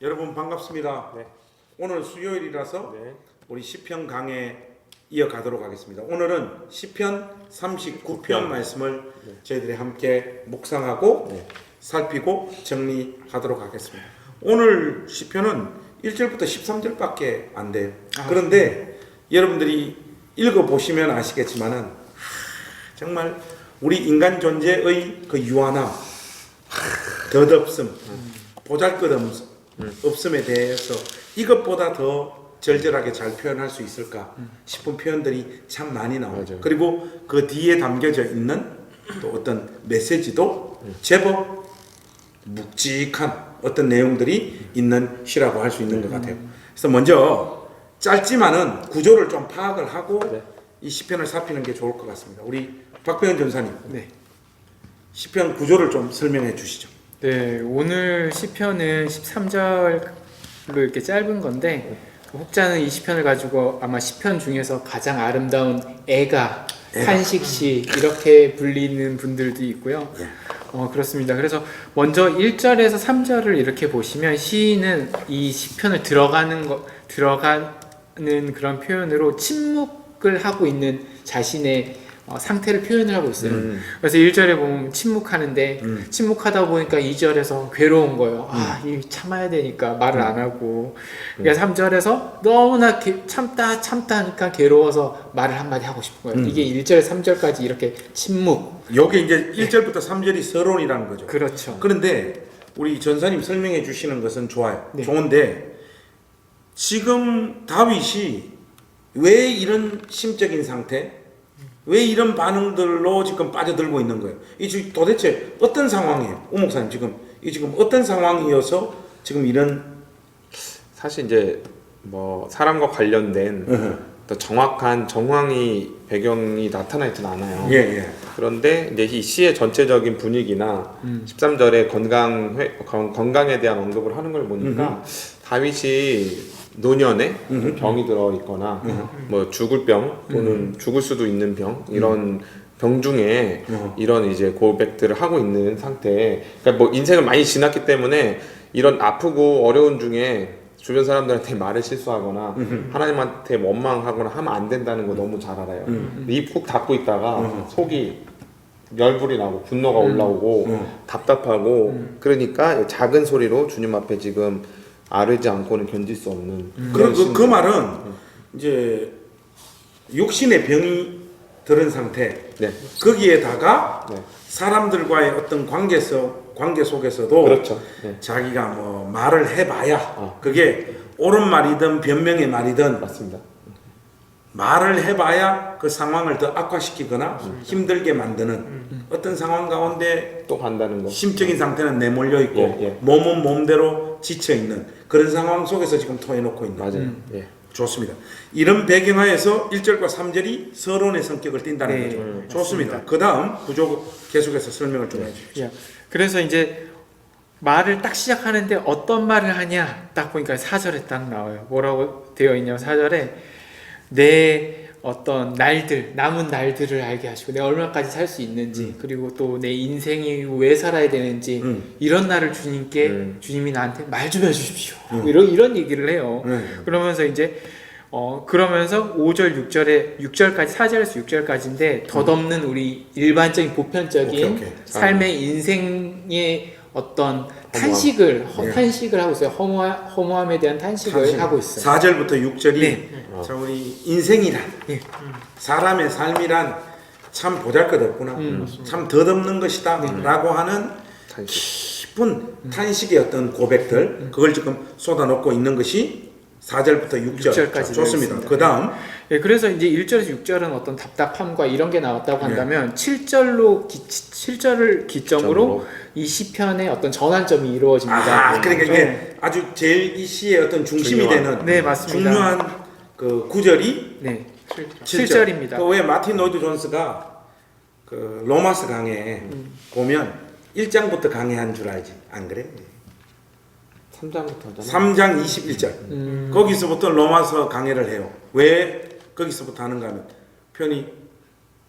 여러분 반갑습니다. 네. 오늘 수요일이라서 네. 우리 시편 강해 이어가도록 하겠습니다. 오늘은 시편 39편 말씀을 저희들이 함께 묵상하고 살피고 정리하도록 하겠습니다. 오늘 시편은 1절부터 13절밖에 안 돼요. 그런데 여러분들이 읽어보시면 아시겠지만은 정말 우리 인간 존재의 그 유한함, 덧없음, 보잘것없음에 대해서 이것보다 더 절절하게 잘 표현할 수 있을까 싶은 표현들이 참 많이 나와요. 그리고 그 뒤에 담겨져 있는 또 어떤 메시지도 제법 묵직한 어떤 내용들이 있는 시라고 할 수 있는 것 같아요. 그래서 먼저 짧지만은 구조를 좀 파악을 하고 이 시편을 살피는 게 좋을 것 같습니다. 우리 박병현 전사님, 시편 구조를 좀 설명해 주시죠. 네, 오늘 시편은 13절로 이렇게 짧은 건데 혹자는 이 시편을 가지고 아마 시편 중에서 가장 아름다운 애가 탄식시 이렇게 불리는 분들도 있고요. 그렇습니다. 그래서 먼저 1절에서 3절을 이렇게 보시면 시인은 이 시편을 들어가는 그런 표현으로 침묵을 하고 있는 자신의 상태를 표현을 하고 있어요. 그래서 1절에 보면 침묵하는데 침묵하다 보니까 2절에서 괴로운 거예요. 이 참아야 되니까 말을 안 하고. 그러니까 3절에서 너무나 참다 하니까 괴로워서 말을 한마디 하고 싶은 거예요. 이게 1절, 3절까지 이렇게 침묵. 요게 이제 1절부터 3절이 서론이라는 거죠. 그렇죠. 그런데 우리 전사님 설명해 주시는 것은 좋아요. 네. 좋은데 지금 다윗이 왜 이런 심적인 상태, 왜 이런 반응들로 지금 빠져들고 있는 거예요? 이 지금 도대체 어떤 상황이에요? 오 목사님 지금 어떤 상황이어서 지금 이런 사실 이제 뭐 사람과 관련된 또 정확한 정황이 배경이 나타나 있진 않아요. 그런데 이제 이 시의 전체적인 분위기나 13절에 건강에 대한 언급을 하는 걸 보니까 다윗이 노년에 병이 들어 있거나 뭐 죽을 병 또는 죽을 수도 있는 병 이런 병 중에 이런 이제 고백들을 하고 있는 상태. 그러니까 뭐 인생을 많이 지났기 때문에 이런 아프고 어려운 중에 주변 사람들한테 말을 실수하거나 하나님한테 원망하거나 하면 안 된다는 거 너무 잘 알아요. 입 꾹 닫고 있다가 속이 열불이 나고 분노가 올라오고 답답하고 그러니까 작은 소리로 주님 앞에 지금 아르지 않고는 견딜 수 없는 그 말은 이제 육신의 병이 들은 상태. 거기에다가 사람들과의 어떤 관계 속에서도 그렇죠. 자기가 뭐 말을 해봐야 그게 옳은 말이든 변명의 말이든 맞습니다. 말을 해봐야 그 상황을 더 악화시키거나 힘들게 만드는 어떤 상황 가운데 또 간다는 거. 심적인 상태는 내몰려 있고 몸은 몸대로 지쳐 있는 그런 상황 속에서 지금 토해놓고 있는. 맞아요. 좋습니다. 이런 배경하에서 1절과 3절이 서론의 성격을 띈다는 거죠. 좋습니다. 그 다음 구조 계속해서 설명을 좀 해주십시오. 그래서 이제 말을 딱 시작하는데 어떤 말을 하냐 딱 보니까 4절에 딱 나와요. 뭐라고 되어 있냐면 4절에 내 어떤 남은 날들을 알게 하시고 내가 얼마까지 살 수 있는지 그리고 또 내 인생이 왜 살아야 되는지 이런 날을 주님이 나한테 말 좀 해주십시오. 이런 얘기를 해요. 그러면서 이제 그러면서 5절, 6절까지 4절에서 6절까지인데 덧없는 우리 일반적인 보편적인 삶의 인생의 어떤 탄식을 하고 있어요. 허무함에 대한 탄식을 하고 있어요. 4절부터 6절이 자, 우리 인생이란 사람의 삶이란 참 보잘것없구나, 참 덧없는 것이다 라고 하는 깊은 탄식의 어떤 고백들 그걸 지금 쏟아놓고 있는 것이 4절부터 6절까지 좋습니다. 그 다음 그래서 이제 1절에서 6절은 어떤 답답함과 이런 게 나왔다고 한다면 7절을 기점으로 이 시편의 어떤 전환점이 이루어집니다. 그러니까 이게 아주 제일 이 시의 어떤 중심이 되는 맞습니다. 중요한 그 구절이 7절입니다. 왜 마틴 로이드 존스가 그 로마서 강해 보면 1장부터 강해한 줄 알지? 안 그래? 3장부터 3장 21절 거기서부터 로마서 강해를 해요. 왜 거기서부터 하는가 하면 편이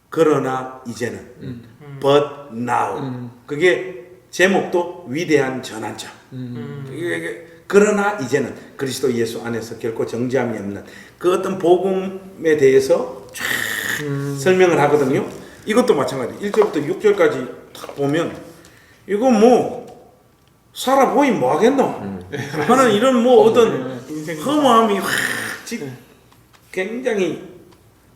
그러나 이제는 but now 그게 제목도 위대한 전환점. 이게 그러나 이제는 그리스도 예수 안에서 결코 정죄함이 없는 그 어떤 복음에 대해서 쫙 설명을 하거든요. 이것도 마찬가지. 1절부터 6절까지 딱 보면 이거 뭐 살아보이 뭐 하겠노? 하는 이런 뭐 어떤 허무함이 확 굉장히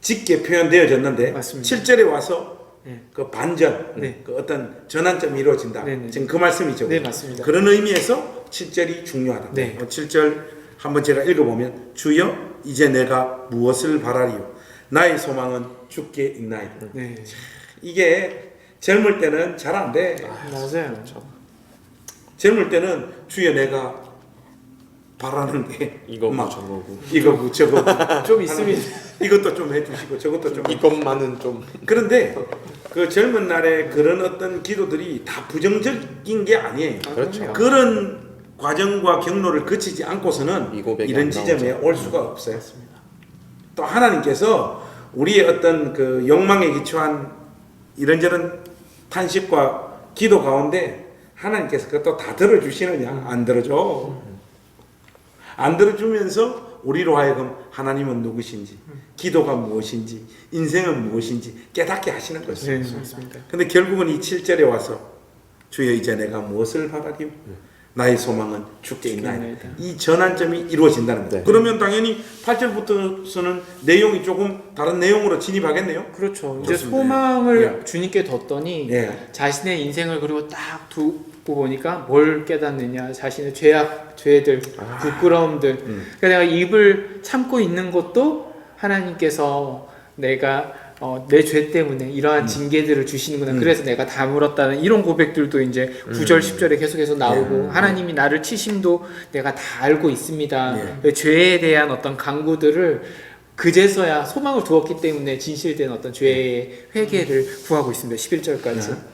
짙게 표현되어졌는데 맞습니다. 7절에 와서 네. 그 반전, 네. 그 어떤 전환점이 이루어진다. 네, 네. 지금 그 말씀이죠. 네, 맞습니다. 그런 의미에서 7절이 중요하다. 네. 7절 한번 제가 읽어보면 주여 이제 내가 무엇을 바라리요? 나의 소망은 주께 있나이다. 네. 이게 젊을 때는 잘 안 돼. 맞아요. 젊을 때는 주여 내가 바라는 게 이거고 막 저거고 이거고 저거고 좀 있으면 이것도 좀 해주시고 저것도 좀 이것만은 좀 그런데 그 젊은 날에 그런 어떤 기도들이 다 부정적인 게 아니에요. 그렇죠. 그런 과정과 경로를 거치지 않고서는 이 고백이 이런 안 지점에 나오죠. 올 수가 없어요. 또 하나님께서 우리의 어떤 그 욕망에 기초한 이런저런 탄식과 기도 가운데 하나님께서 그것도 다 들어주시느냐? 안 들어줘. 안 들어주면서 우리로 하여금 하나님은 누구신지, 기도가 무엇인지, 인생은 무엇인지 깨닫게 하시는 것입니다. 네, 맞습니다. 근데 결국은 이 7절에 와서 주여 이제 내가 무엇을 바라리요? 나의 소망은 주께 있나이다. 있나이다. 이 전환점이 이루어진다는 거예요. 네. 그러면 당연히 8절부터서는 내용이 조금 다른 내용으로 진입하겠네요. 그렇죠. 이제 그렇습니다. 소망을 예. 주님께 뒀더니 예. 자신의 인생을 그리고 딱 두고 보니까 뭘 깨닫느냐, 자신의 죄악, 죄들, 부끄러움들. 그러니까 내가 입을 참고 있는 것도 하나님께서 내가 내 죄 때문에 이러한 징계들을 주시는구나. 그래서 내가 다물었다는 이런 고백들도 이제 9절, 10절에 계속해서 나오고 하나님이 나를 치심도 내가 다 알고 있습니다. 죄에 대한 어떤 강구들을 그제서야 소망을 두었기 때문에 진실된 어떤 죄의 회개를 구하고 있습니다. 11절까지.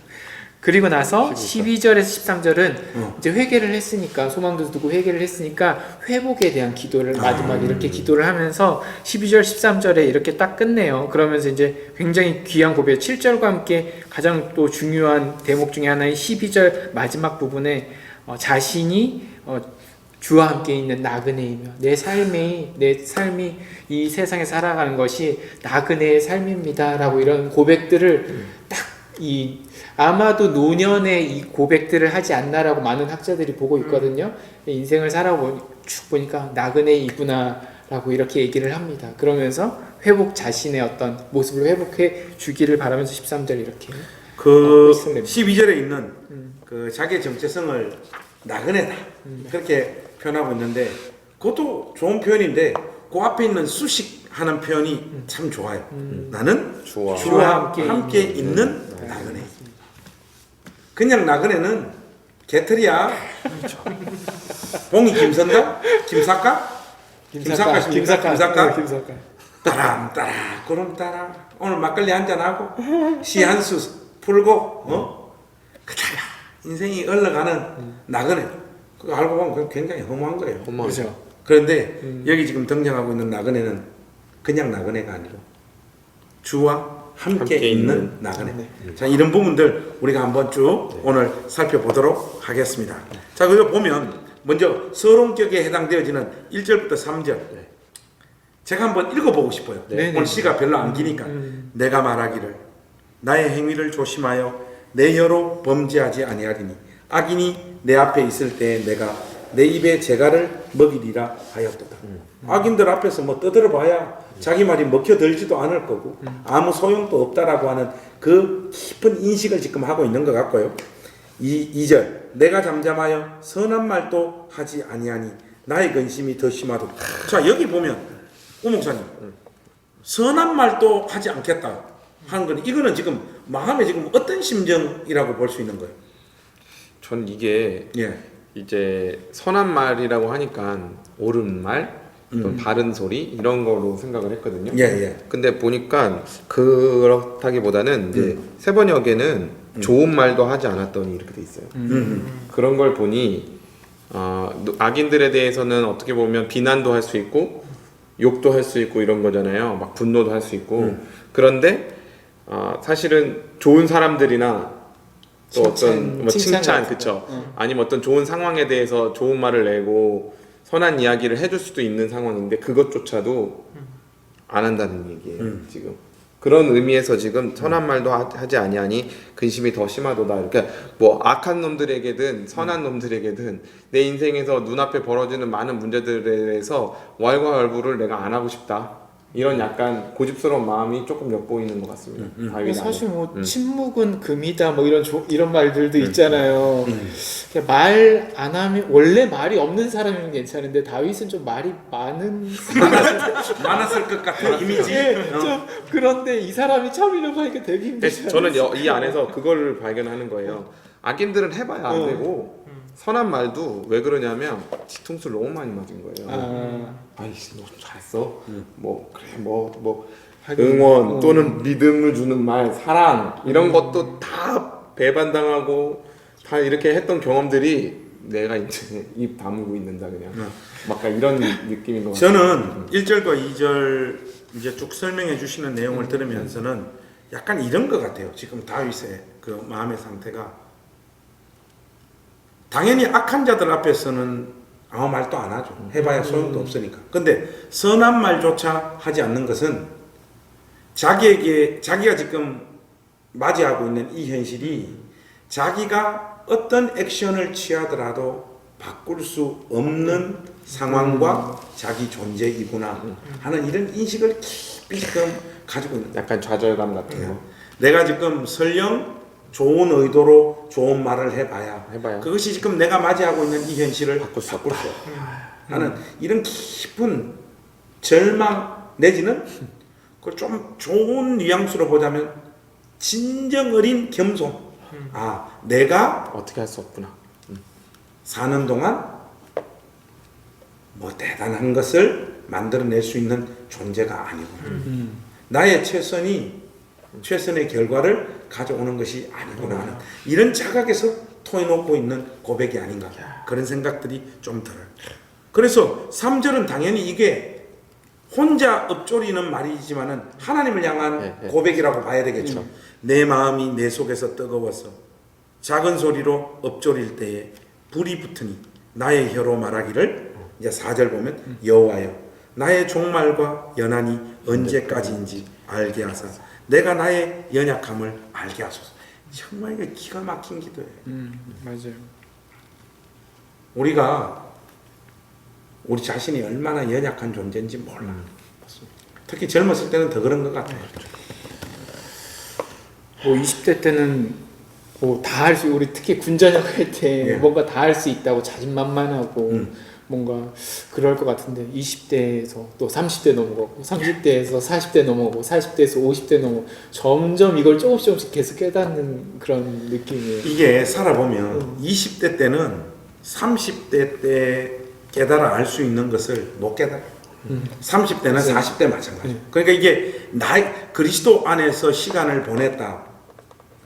그리고 나서 12절에서 13절은 이제 회개를 했으니까 소망도 두고 회개를 했으니까 회복에 대한 기도를 마지막에 이렇게 기도를 하면서 12절 13절에 이렇게 딱 끝내요. 그러면서 이제 굉장히 귀한 고백 7절과 함께 가장 또 중요한 대목 중에 하나인 12절 마지막 부분에 자신이 주와 함께 있는 나그네이며 내 삶이 이 세상에 살아가는 것이 나그네의 삶입니다라고 이런 고백들을 딱 아마도 노년에 이 고백들을 하지 않나라고 많은 학자들이 보고 있거든요. 인생을 쭉 보니까 나그네이구나라고 이렇게 얘기를 합니다. 그러면서 자신의 어떤 모습을 회복해 주기를 바라면서 13절 이렇게 그 말씀을 12절에 있는 그 자기의 정체성을 나그네다 그렇게 표현하고 있는데 그것도 좋은 표현인데 그 앞에 있는 수식하는 표현이 참 좋아요. 나는 주와 함께 있는 나그네. 그냥 나그네는 개털이야. 봉이 김선가? 김사까? 김사까? 따람 그럼 따라 오늘 막걸리 한잔 하고 시 한 수 풀고 그다가 인생이 흘러가는 나그네. 그거 알고 보면 굉장히 허무한 거예요. 그렇죠. 그런데 여기 지금 등장하고 있는 나그네는 그냥 나그네가 아니고 주와 함께 있는 나그네. 자, 이런 부분들 우리가 한번 쭉 오늘 살펴보도록 하겠습니다. 자, 그거 보면 먼저 서론격에 해당되어지는 1절부터 3절. 제가 한번 읽어보고 싶어요. 오늘 시가 별로 안 기니까. 내가 말하기를 나의 행위를 조심하여 내 혀로 범죄하지 아니하리니 악인이 내 앞에 있을 때 내가 내 입에 재갈을 먹이리라 하였도다. 악인들 앞에서 뭐 떠들어봐야 자기 말이 먹혀들지도 않을 거고 아무 소용도 없다라고 하는 그 깊은 인식을 지금 하고 있는 것 같고요. 2절 내가 잠잠하여 선한 말도 하지 아니하니 나의 근심이 더 심하도다. 자, 여기 보면 오 목사님 선한 말도 하지 않겠다 하는 건 이거는 지금 마음에 지금 어떤 심정이라고 볼 수 있는 거예요? 전 이게 예. 이제 선한 말이라고 하니까 옳은 말, 또 바른 소리 이런 거로 생각을 했거든요. 예. 근데 보니까 그렇다기보다는 이제 세 번역에는 좋은 말도 하지 않았더니 이렇게 돼 있어요. 그런 걸 보니 악인들에 대해서는 어떻게 보면 비난도 할 수 있고 욕도 할 수 있고 이런 거잖아요. 막 분노도 할 수 있고 그런데 사실은 좋은 사람들이나 또 어떤 뭐 칭찬, 같은 그쵸? 거. 아니면 어떤 좋은 상황에 대해서 좋은 말을 내고 선한 이야기를 해줄 수도 있는 상황인데 그것조차도 안 한다는 얘기예요. 지금 그런 의미에서 지금 선한 말도 하지 아니하니 근심이 더 심하도다. 그러니까 뭐 악한 놈들에게든 선한 놈들에게든 내 인생에서 눈앞에 벌어지는 많은 문제들에 대해서 왈가왈부를 내가 안 하고 싶다. 이런 약간 고집스러운 마음이 조금 엿보이는 것 같습니다. 다윗 안에. 사실 뭐 침묵은 금이다 뭐 이런 말들도 있잖아요. 말 안 하면 원래 말이 없는 사람이면 괜찮은데 다윗은 좀 말이 많은 많았을 것 같은 이미지. 좀 그런데 이 사람이 참으려고 하니까 되게 힘들죠. 저는 이 안에서 그걸 발견하는 거예요. 악인들은 해봐야 안 되고 선한 말도 왜 그러냐면 뒤통수를 너무 많이 맞은 거예요. 아이씨 너 좀 잘했어. 뭐 그래 뭐 응원 또는 믿음을 주는 말, 사랑 이런 것도 다 배반당하고 다 이렇게 했던 경험들이 내가 이제 입 다물고 있는다 그냥 막 이런 느낌인 것 같아요. 저는 1절과 2절 이제 쭉 설명해 주시는 내용을 들으면서는 약간 이런 것 같아요. 지금 다윗의 그 마음의 상태가 당연히 악한 자들 앞에서는 아무 말도 안 하죠. 해봐야 소용도 없으니까. 근데 선한 말조차 하지 않는 것은 자기가 지금 맞이하고 있는 이 현실이 자기가 어떤 액션을 취하더라도 바꿀 수 없는 상황과 자기 존재이구나 하는 이런 인식을 깊이 지금 가지고 있는 거예요. 약간 좌절감 같은 거. 내가 지금 설령 좋은 의도로 좋은 말을 해봐야 그것이 지금 내가 맞이하고 있는 이 현실을 바꿀 수 없다 하는 이런 깊은 절망 내지는 그걸 좀 좋은 뉘앙스로 보자면 진정 어린 겸손. 내가 어떻게 할 수 없구나. 사는 동안 뭐 대단한 것을 만들어낼 수 있는 존재가 아니구나. 나의 최선의 결과를 가져오는 것이 아니구나 하는 이런 자각에서 토해놓고 있는 고백이 아닌가 그런 생각들이 좀 들어요. 그래서 3절은 당연히 이게 혼자 읊조리는 말이지만은 하나님을 향한 고백이라고 봐야 되겠죠. 내 마음이 내 속에서 뜨거워서 작은 소리로 읊조릴 때에 불이 붙으니 나의 혀로 말하기를 이제 4절 보면 여호와여 나의 종말과 연한이 언제까지인지 알게 하사 내가 나의 연약함을 알게 하소서. 정말 이거 기가 막힌 기도예요. 맞아요. 우리가 우리 자신이 얼마나 연약한 존재인지 몰라. 특히 젊었을 때는 더 그런 것 같아요. 뭐 20대 때는 뭐 다 할 수, 우리 특히 군전역 할 때 뭔가 다 할 수 있다고 자신만만하고 뭔가 그럴 것 같은데 20대에서 또 30대 넘어가고 30대에서 40대 넘어가고 40대에서 50대 넘어가고 점점 이걸 조금씩 계속 깨닫는 그런 느낌이에요. 이게 살아보면 20대 때는 30대 때 깨달아 알 수 있는 것을 못 깨달아. 30대는 40대 마찬가지. 그러니까 이게 그리스도 안에서 시간을 보냈다.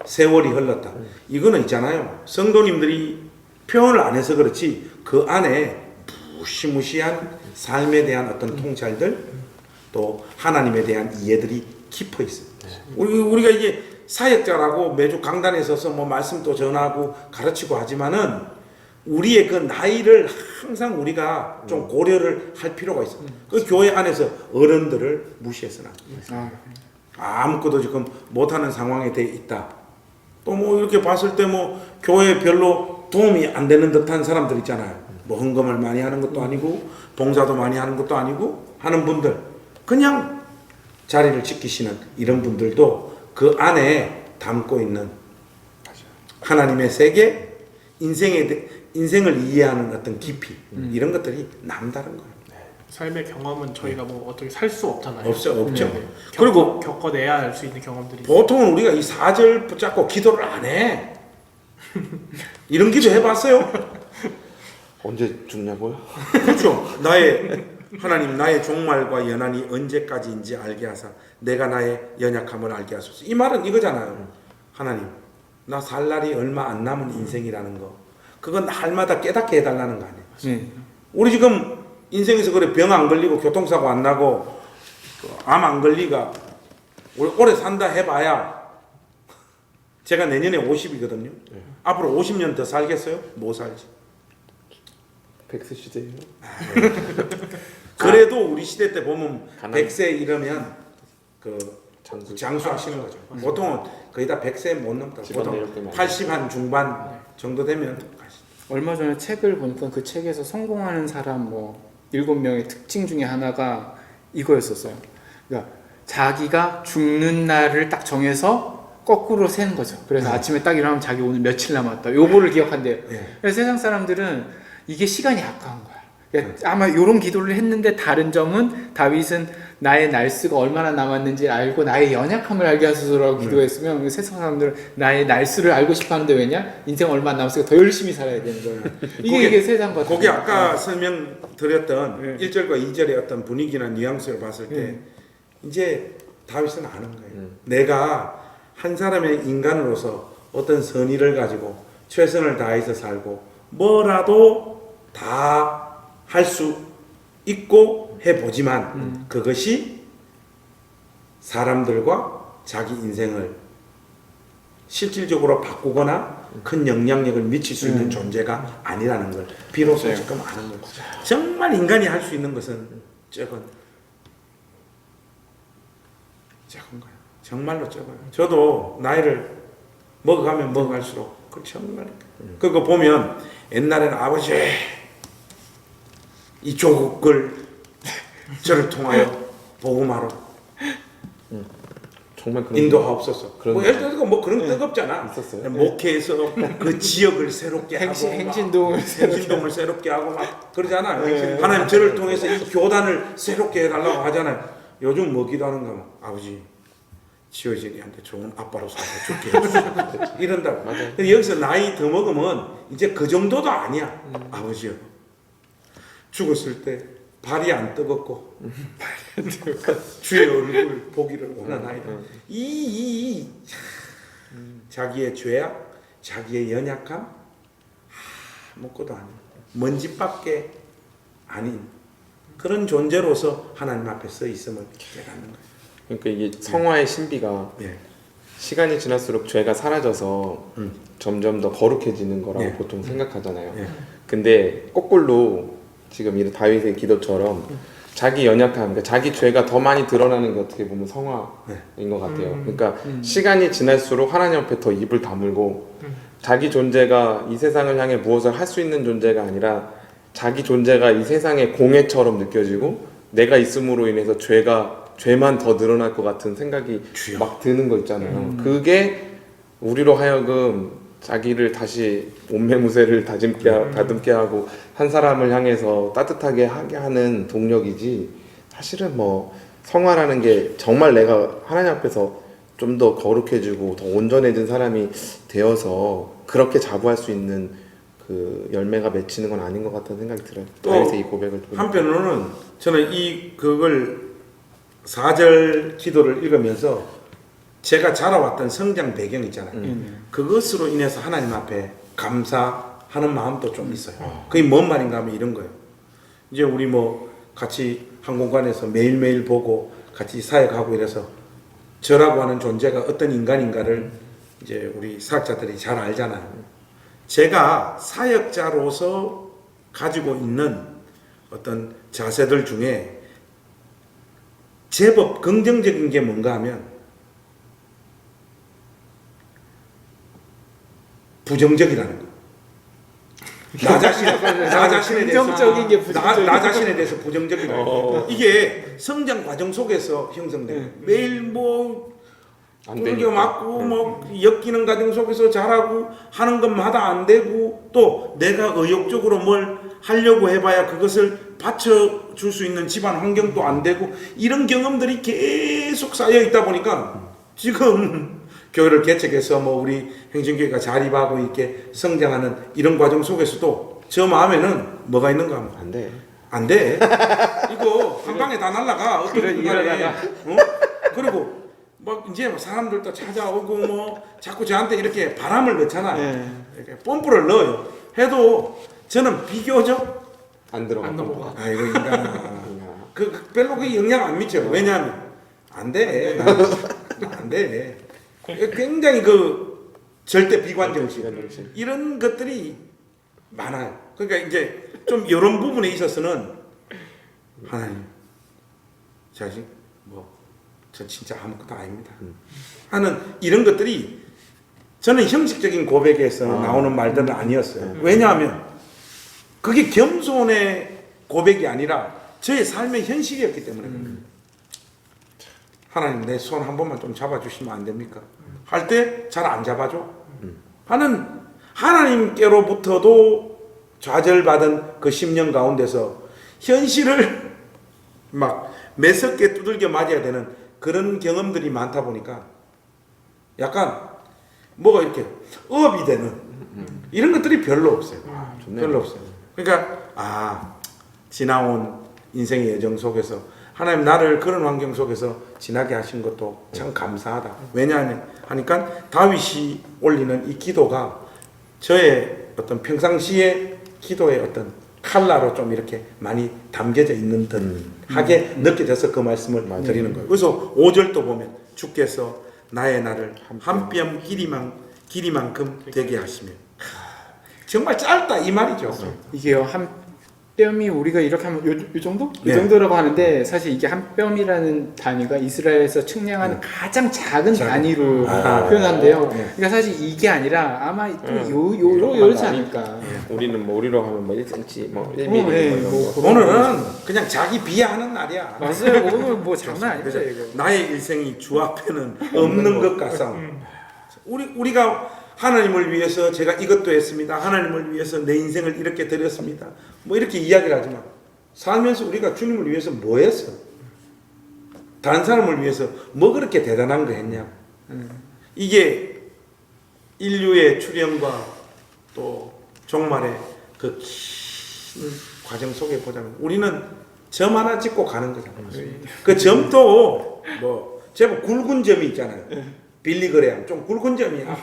세월이 흘렀다. 이거는 있잖아요. 성도님들이 표현을 안 해서 그렇지 그 안에 무시무시한 삶에 대한 어떤 통찰들 또 하나님에 대한 이해들이 깊어 있어요. 우리가 이게 사역자라고 매주 강단에 서서 뭐 말씀도 전하고 가르치고 하지만은 우리의 그 나이를 항상 우리가 좀 고려를 할 필요가 있어요. 그 교회 안에서 어른들을 무시해서는 안 돼요. 아무것도 지금 못하는 상황에 돼 있다. 또 뭐 이렇게 봤을 때 뭐 교회에 별로 도움이 안 되는 듯한 사람들 있잖아요. 뭐 헌금을 많이 하는 것도 아니고 봉사도 많이 하는 것도 아니고 하는 분들 그냥 자리를 지키시는 이런 분들도 그 안에 담고 있는 하나님의 세계, 인생을 이해하는 어떤 깊이 이런 것들이 남다른 거예요. 삶의 경험은 저희가 뭐 어떻게 살 수 없잖아요. 없죠. 그리고 겪어내야 할 수 있는 경험들이. 보통은 우리가 이 4절 붙잡고 기도를 안 해. 이런 기도 해봤어요? 언제 죽냐고요? 그렇죠. 하나님 나의 종말과 연한이 언제까지인지 알게 하사 내가 나의 연약함을 알게 하소서. 이 말은 이거잖아요. 하나님 나 살 날이 얼마 안 남은 인생이라는 거 그건 날마다 깨닫게 해달라는 거 아니에요. 우리 지금 인생에서 그래 병 안 걸리고 교통사고 안 나고 암 안 걸리가 오래 산다 해봐야 제가 내년에 50이거든요. 앞으로 50년 더 살겠어요? 못 살지. 백세 시대예요. 그래도 우리 시대 때 보면 가난. 100세 이러면 그 장수. 장수하시는 거죠. 보통은 거의 다 100세 못 넘다고. 집안 보통 내력 때문에 80 한 중반 정도 되면 가시. 얼마 전에 책을 보니까 그 책에서 성공하는 사람 뭐 7명의 특징 중에 하나가 이거였었어요. 그러니까 자기가 죽는 날을 딱 정해서 거꾸로 세는 거죠. 그래서 아침에 딱 일어나면 자기 오늘 며칠 남았다. 요거를 기억한대요. 네. 그래서 세상 사람들은 이게 시간이 아까운 거야. 그러니까 아마 요런 기도를 했는데 다른 점은 다윗은 나의 날수가 얼마나 남았는지 알고 나의 연약함을 알게 하소서라고 기도했으면 세상 사람들은 나의 날수를 알고 싶어 하는데 왜냐? 인생 얼마 안 남았으니까 더 열심히 살아야 되는 거예요. 이게 세상 거죠. 거기 아까 설명드렸던 1절과 2절의 어떤 분위기나 뉘앙스를 봤을 때 이제 다윗은 아는 거예요. 내가 한 사람의 인간으로서 어떤 선의를 가지고 최선을 다해서 살고 뭐라도 다 할 수 있고 해보지만 그것이 사람들과 자기 인생을 실질적으로 바꾸거나 큰 영향력을 미칠 수 있는 존재가 아니라는 걸 비로소 맞아요. 지금 아는 거죠. 정말 인간이 할 수 있는 것은 적은 거예요. 정말로 적어요. 저도 나이를 먹어가면 먹어갈수록 그 정말 그거 보면 옛날에는 아버지 이 조국을 저를 통하여 복음하러 정말 그런 인도하옵소서. 그런 뭐 예를 들어서 뭐 그런 거 뜨겁잖아. 있었어요. 목회에서 그 지역을 새롭게 하고 행신동을 새롭게 하고 막 그러잖아요. 하나님 저를 통해서 이 교단을 새롭게 해달라고 하잖아요. 요즘 뭐 기도하는가 하면 아버지 지어지리한테 좋은 아빠로 살고 죽게 해주시고 이런다고. 근데 여기서 나이 더 먹으면 이제 그 정도도 아니야. 아버지요. 죽었을 때 발이 안 뜨겁고 주의 얼굴 보기를 원하나이다. 이 자기의 죄악, 자기의 연약함 아무것도 아닌 먼지밖에 아닌 그런 존재로서 하나님 앞에 서 있음을 깨닫는 거예요. 그러니까 이게 성화의 신비가 예. 시간이 지날수록 죄가 사라져서 점점 더 거룩해지는 거라고 예. 보통 생각하잖아요. 예. 근데 거꾸로 지금 이 다윗의 기도처럼 자기 연약함, 그러니까 자기 죄가 더 많이 드러나는 게 어떻게 보면 성화인 것 같아요. 그러니까 시간이 지날수록 하나님 앞에 더 입을 다물고 자기 존재가 이 세상을 향해 무엇을 할 수 있는 존재가 아니라 자기 존재가 이 세상의 공해처럼 느껴지고 내가 있음으로 인해서 죄만 더 늘어날 것 같은 생각이 주여. 막 드는 거 있잖아요. 그게 우리로 하여금 자기를 다시 온매무새를 다듬게 하고 한 사람을 향해서 따뜻하게 하게 하는 동력이지 사실은 뭐 성화라는 게 정말 내가 하나님 앞에서 좀 더 거룩해지고 더 온전해진 사람이 되어서 그렇게 자부할 수 있는 그 열매가 맺히는 건 아닌 것 같다는 생각이 들어요. 또 다윗의 이 고백을 보니까. 한편으로는 저는 그걸 4절 기도를 읽으면서 제가 자라왔던 성장 배경 있잖아요. 그것으로 인해서 하나님 앞에 감사하는 마음도 좀 있어요. 그게 뭔 말인가 하면 이런 거예요. 이제 우리 뭐 같이 한 공간에서 매일매일 보고 같이 사역하고 이래서 저라고 하는 존재가 어떤 인간인가를 이제 우리 사역자들이 잘 알잖아요. 제가 사역자로서 가지고 있는 어떤 자세들 중에 제법 긍정적인 게 뭔가 하면 부정적이라는 거. 나 자신에 대해서 긍정적인 게 부정적인 나 자신에 대해서 부정적이라는 거. 이게 성장 과정 속에서 형성돼요. 매일 뭐 안 굴겨 되니까. 맞고 뭐 엮이는 과정 속에서 잘하고 하는 것마다 안 되고 또 내가 의욕적으로 뭘 하려고 해봐야 그것을 받쳐줄 수 있는 집안 환경도 안 되고 이런 경험들이 계속 쌓여 있다 보니까 지금 교회를 개척해서 뭐 우리 행정교회가 자립하고 이렇게 성장하는 이런 과정 속에서도 저 마음에는 뭐가 있는가 하면 안 돼. 안 돼. 이거 한 방에 다 날라가. 어떤 순간에. 그리고 막 이제 사람들도 찾아오고 뭐 자꾸 저한테 이렇게 바람을 넣잖아요. 이렇게 뽐뿌를 넣어요. 해도 저는 비교적 안 들어가. 안 넘어가. 아이고 인간아. 별로 그 영향 안 미쳐요. 왜냐하면 안 돼. 안 돼. 굉장히 절대 비관정신 비관정신. 이런 것들이 많아요. 그러니까 이제 좀 이런 부분에 있어서는 하나님 자식 저 진짜 아무것도 아닙니다 하는 이런 것들이 저는 형식적인 고백에서 나오는 말들은 아니었어요. 왜냐하면 그게 겸손의 고백이 아니라 저의 삶의 현실이었기 때문에 하나님 내 손 한 번만 좀 잡아주시면 안 됩니까? 할 때 잘 안 잡아줘 하는 하나님께로부터도 좌절받은 그 10년 가운데서 현실을 막 매섭게 두들겨 맞아야 되는 그런 경험들이 많다 보니까 약간 뭐가 이렇게 업이 되는 이런 것들이 별로 없어요. 좋네요. 별로 없어요. 그러니까 지나온 인생의 여정 속에서 하나님 나를 그런 환경 속에서 지나게 하신 것도 참 감사하다. 왜냐하면 하니까 다윗이 올리는 이 기도가 저의 어떤 평상시의 기도의 어떤 칼라로 좀 이렇게 많이 담겨져 있는 듯하게 느껴져서 그 말씀을 드리는 거예요. 그래서 5절도 보면 주께서 나의 날을 한 뼘 길이만큼 되게 하시며 정말 짧다 이 말이죠. 이게요 한 뼘이 우리가 이렇게 하면 요 정도? 이 네. 정도라고 하는데 사실 이게 한 뼘이라는 단위가 이스라엘에서 측량하는 가장 작은 단위로 표현한대요. 그러니까 사실 이게 아니라 아마 또 요렇지 않을까. 우리는 뭐 우리로 하면 뭐 1cm, 뭐 1mm 네, 뭐 이런 뭐 거. 오늘은 그냥 자기 비하하는 날이야. 맞아요. 오늘 뭐 장난 아닙니다 그래서 이거. 나의 일생이 주 앞에는 없는 것 같사. 우리가 하나님을 위해서 제가 이것도 했습니다. 하나님을 위해서 내 인생을 이렇게 드렸습니다. 뭐 이렇게 이야기를 하지만 살면서 우리가 주님을 위해서 뭐 했어? 다른 사람을 위해서 뭐 그렇게 대단한 거 했냐? 이게 인류의 출현과 또 종말의 그 긴 과정 속에 보자면 우리는 점 하나 찍고 가는 거잖아요. 그 점도 뭐 제법 굵은 점이 있잖아요. 빌리그레암 좀 굵은 점이야.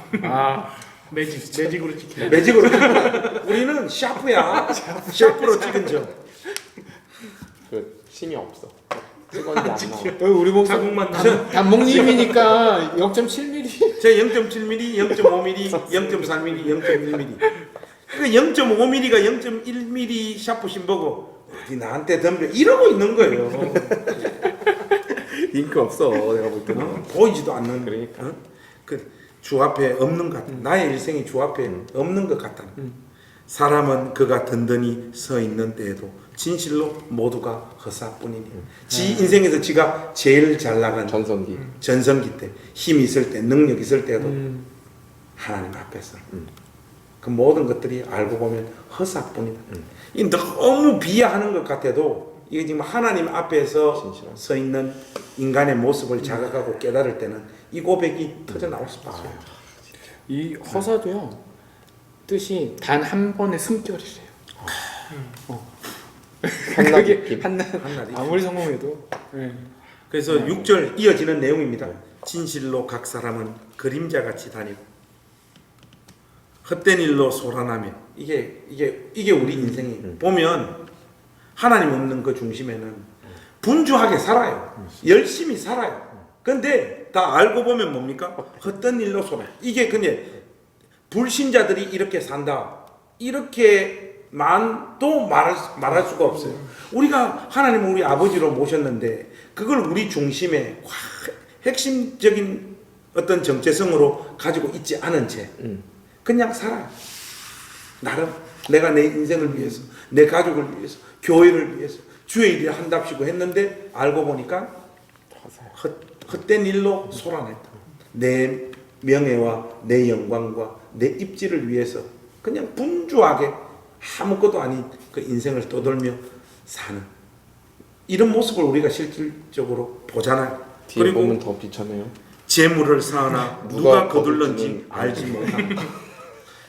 매직으로 찍혀. 매직으로 우리는 샤프야. 샤프로 찍은 점. 그 힘이 없어. 찍었는데 안 나와. 우리 목사 자국만 단목님이니까 0.7mm. 제 0.7mm, 0.5mm, 0.4mm, 0.1mm. 그 0.5mm가 0.1mm 샤프신 보고 어디 나한테 덤벼 이러고 있는 거예요. 링크 없어. 내가 볼 때는. 보이지도 않는. 그러니까. 그 주 앞에 없는 것 같다. 나의 일생이 주 앞에 없는 것 같다. 사람은 그가 든든히 서 있는 때에도 진실로 모두가 허사뿐이니. 지 인생에서 지가 제일 잘 나간 전성기 때, 힘 있을 때, 능력 있을 때도 하나님 앞에서 그 모든 것들이 알고 보면 허사뿐이다. 이 너무 비하하는 것 같아도 이게 지금 하나님 앞에서 진실한. 서 있는 인간의 모습을 자각하고 깨달을 때는 이 고백이 터져 나올 수밖에 없어요. 이 허사도요 뜻이 단 한 번의 숨결이래요. 한낱 그게 느낌. 한낱 아무리 성공해도. 그래서 6절 이어지는 내용입니다. 진실로 각 사람은 그림자같이 다니고 헛된 일로 소란하며 이게 우리 인생이 보면 하나님 없는 그 중심에는 분주하게 살아요. 열심히 살아요. 근데 다 알고 보면 뭡니까? 헛된 일로 소란. 이게 근데 불신자들이 이렇게 산다. 이렇게만도 말할 수가 없어요. 우리가 하나님을 우리 아버지로 모셨는데 그걸 우리 중심에 핵심적인 어떤 정체성으로 가지고 있지 않은 채 그냥 살아요. 나름 내가 내 인생을 위해서, 내 가족을 위해서, 교회를 위해서 주의 일을 한답시고 했는데 알고 보니까 헛된 일로 소란했다. 내 명예와 내 영광과 내 입지를 위해서 그냥 분주하게 아무것도 아닌 그 인생을 떠돌며 사는 이런 모습을 우리가 실질적으로 보잖아요. 뒤에 그리고 보면 더 비천해요. 재물을 쌓으나 누가 거둘런지 알지 못한다.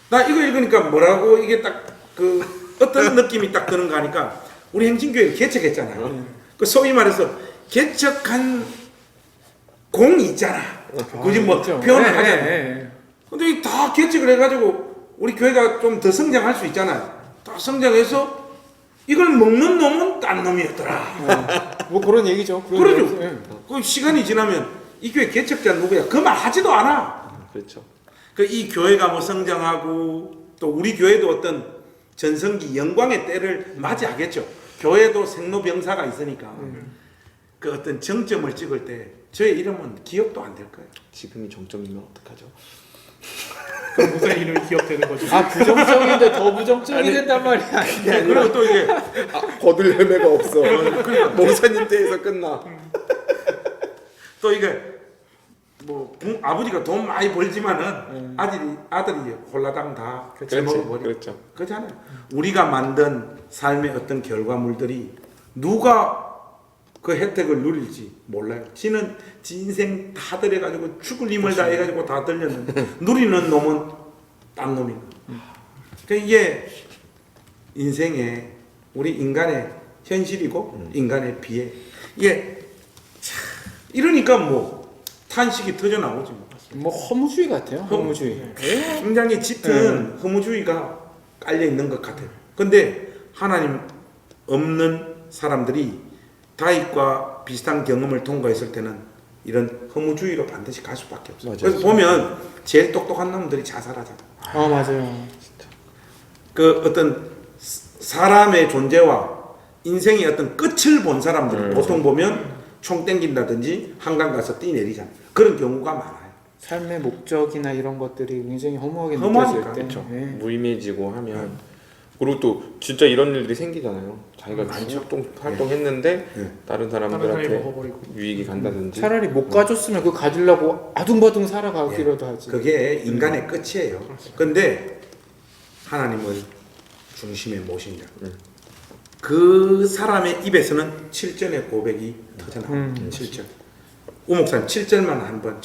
나 이거 읽으니까 뭐라고 이게 딱 그 어떤 느낌이 딱 드는가 하니까 우리 행진교회를 개척했잖아요. 그 소위 말해서 개척한 공이 있잖아. 굳이 뭐 표현을 하잖아요. 근데 다 개척을 해가지고 우리 교회가 좀 더 성장할 수 있잖아요. 다 성장해서 이걸 먹는 놈은 딴 놈이었더라. 뭐 그런 얘기죠. 그러죠. 그 시간이 지나면 이 교회 개척자 누구야? 그 말 하지도 않아. 그렇죠. 그 이 교회가 뭐 성장하고 또 우리 교회도 어떤 전성기 영광의 때를 맞이하겠죠. 교회도 생로병사가 있으니까 그 어떤 정점을 찍을 때 저의 이름은 기억도 안 될 거예요. 지금이 정점이면 어떡하죠? 그럼 목사님 이름이 기억되는 거죠. 아 부정적인데 더 부정적이 된단 말이야. 그리고 또 이게 거둘 열매가 없어. 목사님 때에서 끝나. 또 이게 뭐 아버지가 돈 많이 벌지만은 아들이 홀라당 다 제먹어버려. 그렇죠. 그렇잖아요. 우리가 만든 삶의 어떤 결과물들이 누가 그 혜택을 누릴지 몰라요. 지는 지 인생 다 들여가지고 죽을 힘을 다 해가지고 다 들렸는데 누리는 놈은 딴 놈인 거예요. 그러니까 이게 인생의 우리 인간의 현실이고 인간의 비애. 이게 참 이러니까 뭐 탄식이 터져 나오지 뭐. 뭐 허무주의 같아요. 허무주의. 굉장히 짙은 허무주의가 깔려 있는 것 같아요. 근데 하나님 없는 사람들이 다윗과 비슷한 경험을 통과했을 때는 이런 허무주의로 반드시 갈 수밖에 없어요. 맞아요. 그래서 보면 제일 똑똑한 놈들이 자살하잖아. 맞아요. 그 어떤 사람의 존재와 인생의 어떤 끝을 본 사람들 보통 보면 총 땡긴다든지 한강 가서 뛰내리잖아. 그런 경우가 많아요. 삶의 목적이나 이런 것들이 굉장히 허무하게 허무하니까, 느껴질 때. 네. 무의미해지고 하면 그리고 또 진짜 이런 일들이 생기잖아요. 자기가 많이 활동했는데 다른 다른 사람이 사람들한테 먹어버리고. 유익이 간다든지. 차라리 못 가졌으면 그 가지려고 아둥바둥 살아가기라도 하지. 그게 인간의 끝이에요. 근데 하나님을 중심에 모신다. 그 사람의 입에서는 7절의 고백이 터져나와요. 7절. 우목사님 7절만 한번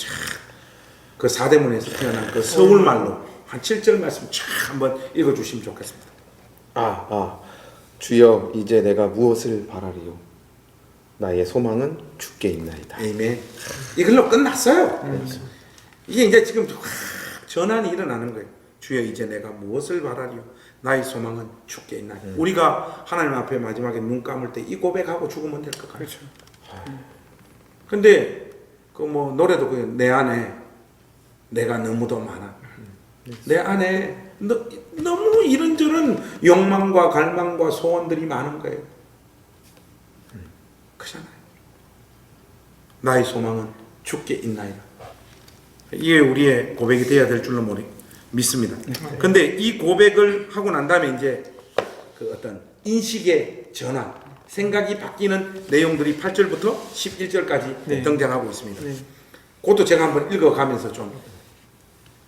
그 사대문에서 태어난 그 서울말로 한 7절 말씀 쫙 한번 읽어주시면 좋겠습니다. 주여 이제 내가 무엇을 바라리요? 나의 소망은 주께 있나이다. 아멘. 이걸로 끝났어요. 이게 이제 지금 전환이 일어나는 거예요. 주여 이제 내가 무엇을 바라리요? 나의 소망은 주께 있나이다. 우리가 하나님 앞에 마지막에 눈 감을 때 이 고백하고 죽으면 될 것 같아요. 근데 그 뭐 노래도 내 안에 내가 너무도 많아. 내 안에 너무 이런저런 욕망과 갈망과 소원들이 많은 거예요. 그렇잖아요. 나의 소망은 주께 있나이다. 이게 우리의 고백이 되어야 될 줄로 믿습니다. 근데 이 고백을 하고 난 다음에 이제 그 어떤 인식의 전환, 생각이 바뀌는 내용들이 8절부터 11절까지 등장하고 있습니다. 그것도 제가 한번 읽어가면서 좀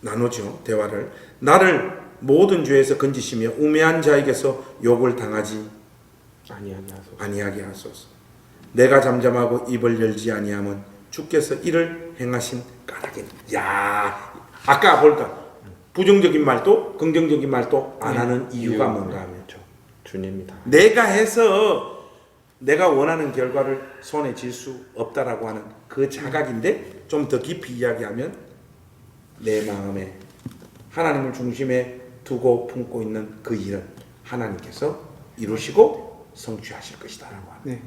나누죠. 대화를. 나를 모든 죄에서 건지시며 우매한 자에게서 욕을 당하지 아니하게 하소서. 내가 잠잠하고 입을 열지 아니하면 주께서 이를 행하신 까닭이니. 야, 아까 볼까 부정적인 말도 긍정적인 말도 안 하는 이유가 뭔가 하면 주님이다. 내가 해서 내가 원하는 결과를 손에 쥘 수 없다라고 하는 그 자각인데 좀 더 깊이 이야기하면 내 마음에 하나님을 중심에 두고 품고 있는 그 일은 하나님께서 이루시고 성취하실 것이다 라고 하는